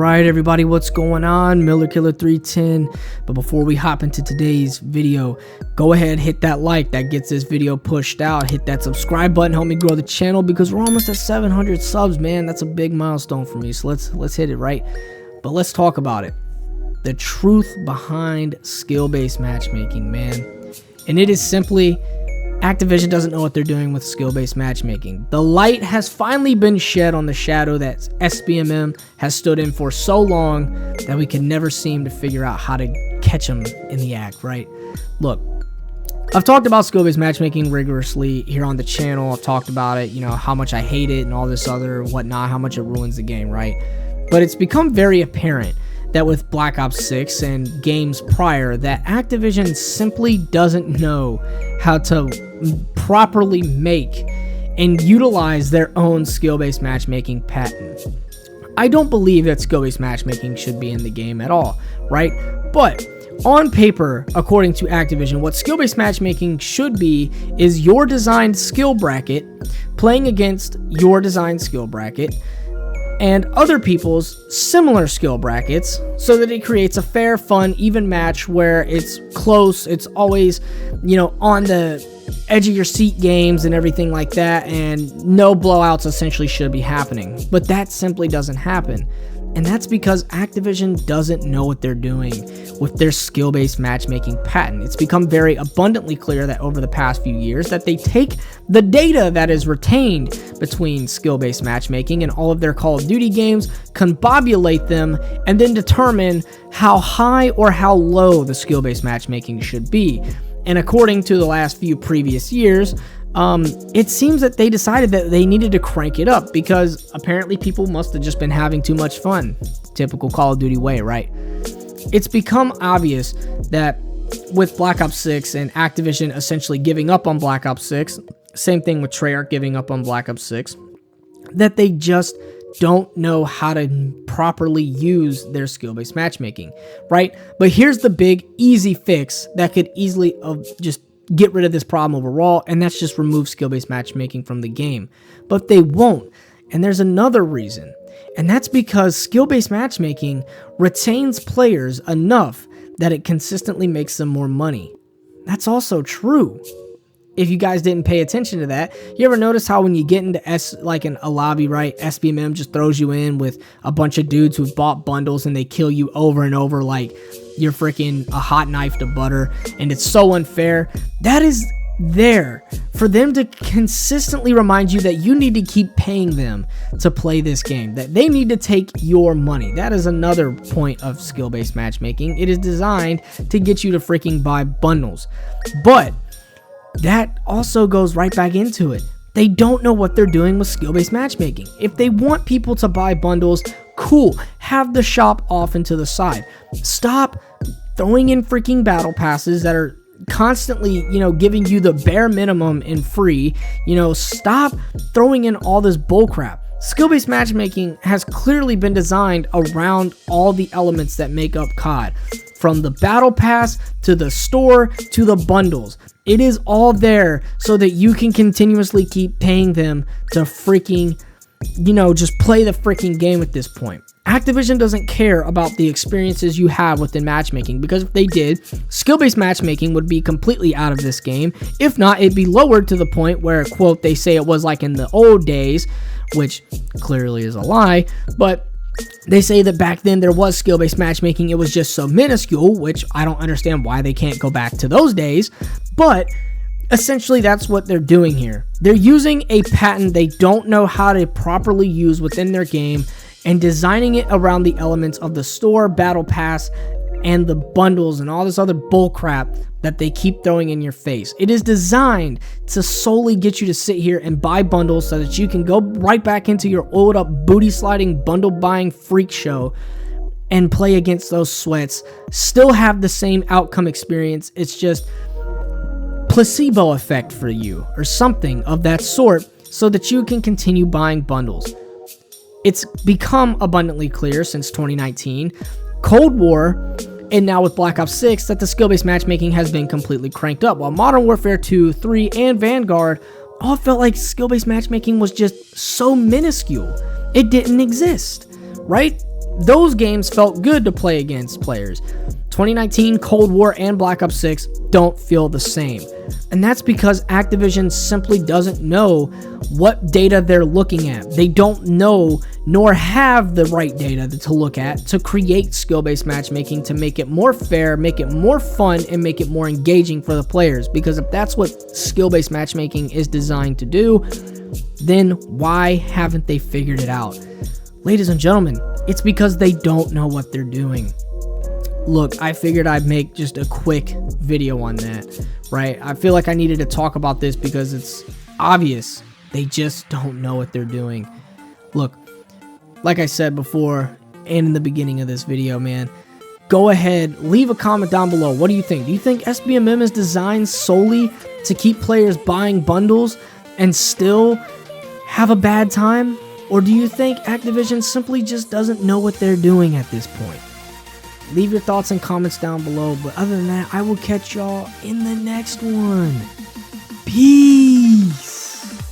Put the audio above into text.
Alright everybody, what's going on? Miller Killer 310. But before we hop into today's video, go ahead, hit that like, that gets this video pushed out. Hit that subscribe button, help me grow the channel because we're almost at 700 subs, man. That's a big milestone for me, so let's hit it, right? But let's talk about it. The truth behind skill-based matchmaking, man. And it is simply, Activision doesn't know what they're doing with skill-based matchmaking. The light has finally been shed on the shadow that SBMM has stood in for so long that we can never seem to figure out how to catch them in the act, right? Look, I've talked about skill-based matchmaking rigorously here on the channel. I've talked about it, you know, how much I hate it and all this other whatnot, how much it ruins the game, right? But it's become very apparent that with Black Ops 6 and games prior, that Activision simply doesn't know how to properly make and utilize their own skill-based matchmaking patent. I don't believe that skill-based matchmaking should be in the game at all, right? But on paper, according to Activision, what skill-based matchmaking should be is your designed skill bracket playing against your designed skill bracket and other people's similar skill brackets, so that it creates a fair, fun, even match where it's close, it's always, you know, on the edge of your seat games and everything like that, and no blowouts essentially should be happening. But that simply doesn't happen. And that's because Activision doesn't know what they're doing with their skill-based matchmaking patent. It's become very abundantly clear that over the past few years that they take the data that is retained between skill-based matchmaking and all of their Call of Duty games, combobulate them, and then determine how high or how low the skill-based matchmaking should be. And according to the last few previous years, it seems that they decided that they needed to crank it up because apparently people must have just been having too much fun. Typical Call of Duty way, right? It's become obvious that with Black Ops 6 and Activision essentially giving up on Black Ops 6, same thing with Treyarch giving up on Black Ops 6, that they just don't know how to properly use their skill-based matchmaking, right? But here's the big easy fix that could easily just get rid of this problem overall, and that's just remove skill-based matchmaking from the game. But they won't, and there's another reason, and that's because skill-based matchmaking retains players enough that it consistently makes them more money. That's also true. If you guys didn't pay attention to that, you ever notice how when you get into a lobby, right, SBMM just throws you in with a bunch of dudes who've bought bundles and they kill you over and over like you're freaking a hot knife to butter, and it's so unfair. That is there for them to consistently remind you that you need to keep paying them to play this game, that they need to take your money. That is another point of skill-based matchmaking. It is designed to get you to freaking buy bundles. But that also goes right back into it. They don't know what they're doing with skill-based matchmaking. If they want people to buy bundles, cool, have the shop off and to the side. Stop throwing in freaking battle passes that are constantly, you know, giving you the bare minimum and free. You know, stop throwing in all this bullcrap. Skill-based matchmaking has clearly been designed around all the elements that make up COD. From the battle pass, to the store, to the bundles. It is all there so that you can continuously keep paying them to freaking, you know, just play the freaking game at this point. Activision doesn't care about the experiences you have within matchmaking, because if they did, skill-based matchmaking would be completely out of this game. If not, it'd be lowered to the point where, quote, they say it was like in the old days, which clearly is a lie, but they say that back then there was skill-based matchmaking, it was just so minuscule, which I don't understand why they can't go back to those days, but essentially that's what they're doing here. They're using a patent they don't know how to properly use within their game and designing it around the elements of the store, battle pass, and the bundles and all this other bullcrap that they keep throwing in your face. It is designed to solely get you to sit here and buy bundles so that you can go right back into your old up booty sliding bundle buying freak show and play against those sweats, still have the same outcome experience. It's just placebo effect for you or something of that sort so that you can continue buying bundles. It's become abundantly clear since 2019, Cold War, and now with Black Ops 6, that the skill-based matchmaking has been completely cranked up, while Modern Warfare 2, 3, and Vanguard all felt like skill-based matchmaking was just so minuscule. It didn't exist, right? those games felt good to play against players. 2019 Cold War and Black Ops 6 don't feel the same. And that's because Activision simply doesn't know what data they're looking at. They don't know nor have the right data to look at to create skill-based matchmaking to make it more fair, make it more fun, and make it more engaging for the players. Because if that's what skill-based matchmaking is designed to do, then why haven't they figured it out? Ladies and gentlemen, it's because they don't know what they're doing. Look, I figured I'd make just a quick video on that, right? I feel like I needed to talk about this because it's obvious they just don't know what they're doing. Look, like I said before and in the beginning of this video, man, go ahead, leave a comment down below. What do you think? Do you think SBMM is designed solely to keep players buying bundles and still have a bad time? Or do you think Activision simply just doesn't know what they're doing at this point? Leave your thoughts and comments down below. But other than that, I will catch y'all in the next one. Peace.